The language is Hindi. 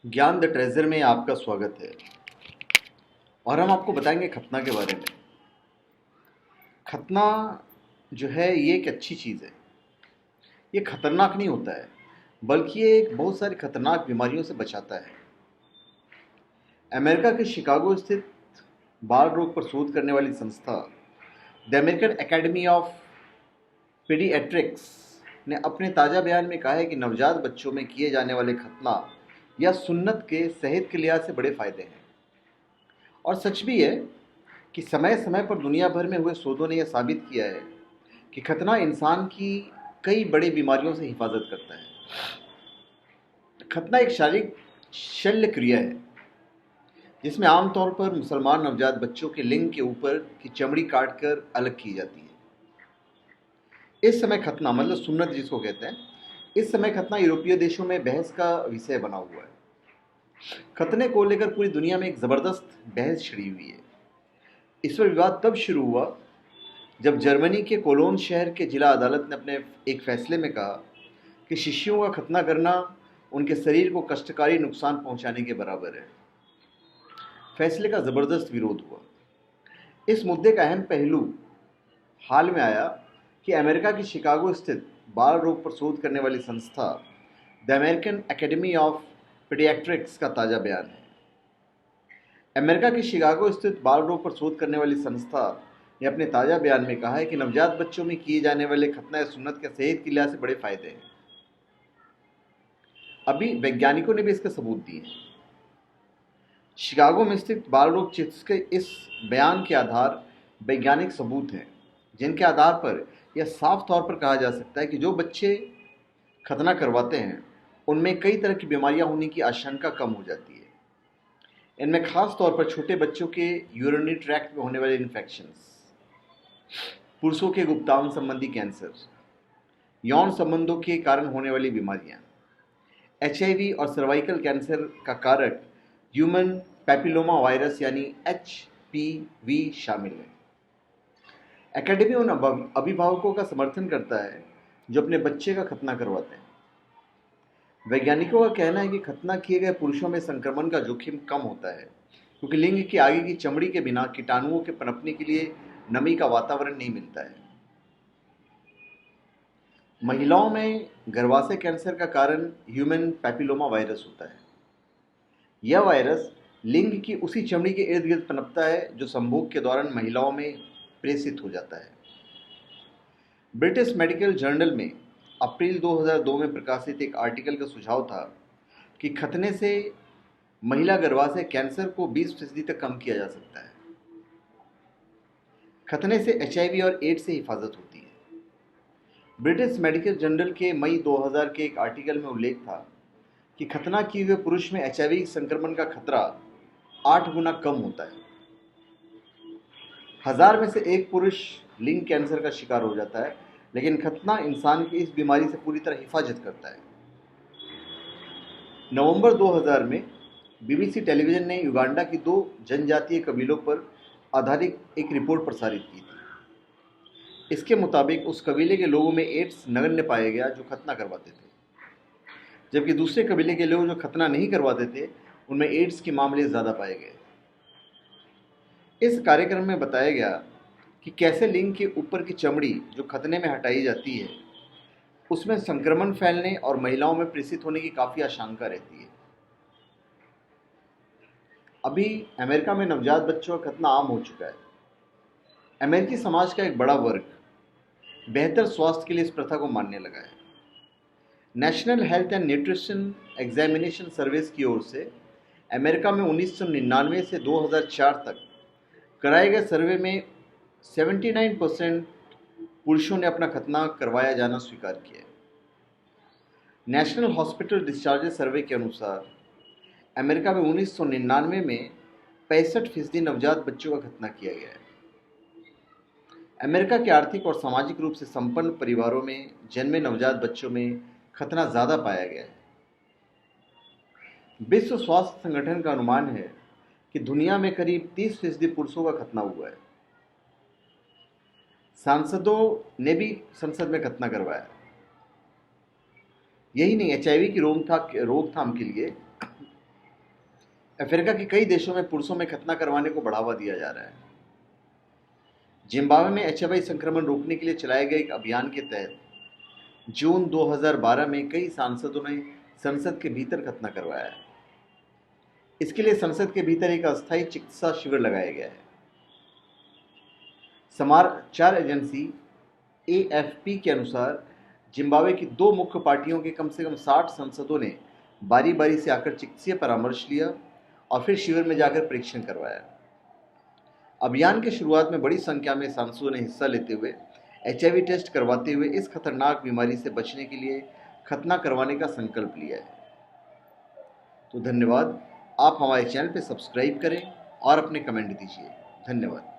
ज्ञान द ट्रेजर में आपका स्वागत है। और हम आपको बताएंगे खतना के बारे में। खतना जो है ये एक अच्छी चीज़ है। ये खतरनाक नहीं होता है, बल्कि ये एक बहुत सारी खतरनाक बीमारियों से बचाता है। अमेरिका के शिकागो स्थित बाल रोग पर शोध करने वाली संस्था the American academy of paediatrics ने अपने ताज़ा बयान में कहा है कि नवजात बच्चों में किए जाने वाले खतना या सुन्नत के सेहत के लिहाज से बड़े फायदे हैं। और सच भी है कि समय समय पर दुनिया भर में हुए शोधों ने यह साबित किया है कि खतना इंसान की कई बड़ी बीमारियों से हिफाजत करता है। खतना एक शारीरिक शल्य क्रिया है जिसमें आमतौर पर मुसलमान नवजात बच्चों के लिंग के ऊपर की चमड़ी काटकर अलग की जाती है। इस समय खतना मतलब सुन्नत जिसको कहते हैं, इस समय खतना यूरोपीय देशों में बहस का विषय बना हुआ है। खतने को लेकर पूरी दुनिया में एक ज़बरदस्त बहस छिड़ी हुई है। इस पर विवाद तब शुरू हुआ जब जर्मनी के कोलोन शहर के जिला अदालत ने अपने एक फैसले में कहा कि शिशुओं का खतना करना उनके शरीर को कष्टकारी नुकसान पहुंचाने के बराबर है। फैसले का ज़बरदस्त विरोध हुआ। इस मुद्दे का अहम पहलू हाल में आया कि अमेरिका की शिकागो स्थित बाल रोग पर शोध करने वाली संस्था the American academy of paediatrics का ताज़ा बयान है। अमेरिका के शिकागो स्थित बाल रोग पर शोध करने वाली संस्था ने अपने ताज़ा बयान में कहा है कि नवजात बच्चों में किए जाने वाले खतना या सुन्नत के सेहत के लिहाज से बड़े फायदे हैं। अभी वैज्ञानिकों ने भी इसके सबूत दिए हैं। शिकागो में स्थित बाल रोग चिकित्सक के इस बयान के आधार वैज्ञानिक सबूत हैं जिनके आधार पर यह साफ तौर पर कहा जा सकता है कि जो बच्चे खतना करवाते हैं उनमें कई तरह की बीमारियां होने की आशंका कम हो जाती है। इनमें खास तौर पर छोटे बच्चों के यूरिनरी ट्रैक्ट में होने वाले इन्फेक्शंस, पुरुषों के गुप्तांग संबंधी कैंसर, यौन संबंधों के कारण होने वाली बीमारियां, एचआईवी और सर्वाइकल कैंसर का कारक ह्यूमन पैपिलोमा वायरस यानी एचपीवी शामिल है। एकेडमी उन अभिभावकों का समर्थन करता है जो अपने बच्चे का खतना करवाते हैं। वैज्ञानिकों का कहना है कि खतना किए गए पुरुषों में संक्रमण का जोखिम कम होता है क्योंकि लिंग के आगे की चमड़ी के बिना कीटाणुओं के पनपने के लिए नमी का वातावरण नहीं मिलता है। महिलाओं में गर्भाशय कैंसर का कारण ह्यूमन पैपिलोमा वायरस होता है। यह वायरस लिंग की उसी चमड़ी के इर्द गिर्द पनपता है जो संभोग के दौरान महिलाओं में प्रेषित हो जाता है। ब्रिटिश मेडिकल जर्नल में अप्रैल 2002 में प्रकाशित एक आर्टिकल का सुझाव था कि खतने से महिला गर्भाशय कैंसर को 20% तक कम किया जा सकता है। खतने से एचआईवी और एड्स से हिफाजत होती है। ब्रिटिश मेडिकल जर्नल के मई 2000 के एक आर्टिकल में उल्लेख था कि खतना किए हुए पुरुष में एचआईवी संक्रमण का खतरा 8 गुना कम होता है। 1000 में से एक पुरुष लिंग कैंसर का शिकार हो जाता है, लेकिन खतना इंसान की इस बीमारी से पूरी तरह हिफाजत करता है। नवंबर 2000 में बीबीसी टेलीविजन ने युगांडा की 2 जनजातीय कबीलों पर आधारित एक रिपोर्ट प्रसारित की थी। इसके मुताबिक उस कबीले के लोगों में एड्स नगण्य पाया गया जो खतना करवाते थे, जबकि दूसरे कबीले के लोग जो खतना नहीं करवाते थे उनमें एड्स के मामले ज़्यादा पाए गए। इस कार्यक्रम में बताया गया कि कैसे लिंग के ऊपर की चमड़ी जो खतने में हटाई जाती है उसमें संक्रमण फैलने और महिलाओं में प्रेषित होने की काफ़ी आशंका रहती है। अभी अमेरिका में नवजात बच्चों का खतना आम हो चुका है। अमेरिकी समाज का एक बड़ा वर्ग बेहतर स्वास्थ्य के लिए इस प्रथा को मानने लगा है। National health and nutrition examination service की ओर से अमेरिका में 1999 से 2004 तक कराए गए सर्वे में 79% पुरुषों ने अपना खतना करवाया जाना स्वीकार किया है। नेशनल हॉस्पिटल डिस्चार्जेस सर्वे के अनुसार अमेरिका में 1999 में 65% नवजात बच्चों का खतना किया गया है। अमेरिका के आर्थिक और सामाजिक रूप से संपन्न परिवारों में जन्मे नवजात बच्चों में खतना ज़्यादा पाया गया है। विश्व स्वास्थ्य संगठन का अनुमान है कि दुनिया में करीब 30% पुरुषों का खतना हुआ है। सांसदों ने भी संसद में खतना करवाया। यही नहीं, एचआईवी की रोकथाम के लिए अफ्रीका के कई देशों में पुरुषों में खतना करवाने को बढ़ावा दिया जा रहा है। जिम्बाब्वे में एचआईवी संक्रमण रोकने के लिए चलाए गए एक अभियान के तहत जून 2012 में कई सांसदों ने संसद के भीतर खतना करवाया है। इसके लिए संसद के भीतर एक अस्थायी चिकित्सा शिविर लगाया गया है। समाचार एजेंसी एएफपी के अनुसार जिम्बाब्वे की दो मुख्य पार्टियों के कम से कम 60 सांसदों ने बारी बारी से आकर चिकित्सीय परामर्श लिया और फिर शिविर में जाकर परीक्षण करवाया। अभियान की शुरुआत में बड़ी संख्या में सांसदों ने हिस्सा लेते हुए एचआईवी टेस्ट करवाते हुए इस खतरनाक बीमारी से बचने के लिए खतना करवाने का संकल्प लिया है। तो धन्यवाद। आप हमारे चैनल पर सब्सक्राइब करें और अपने कमेंट दीजिए। धन्यवाद।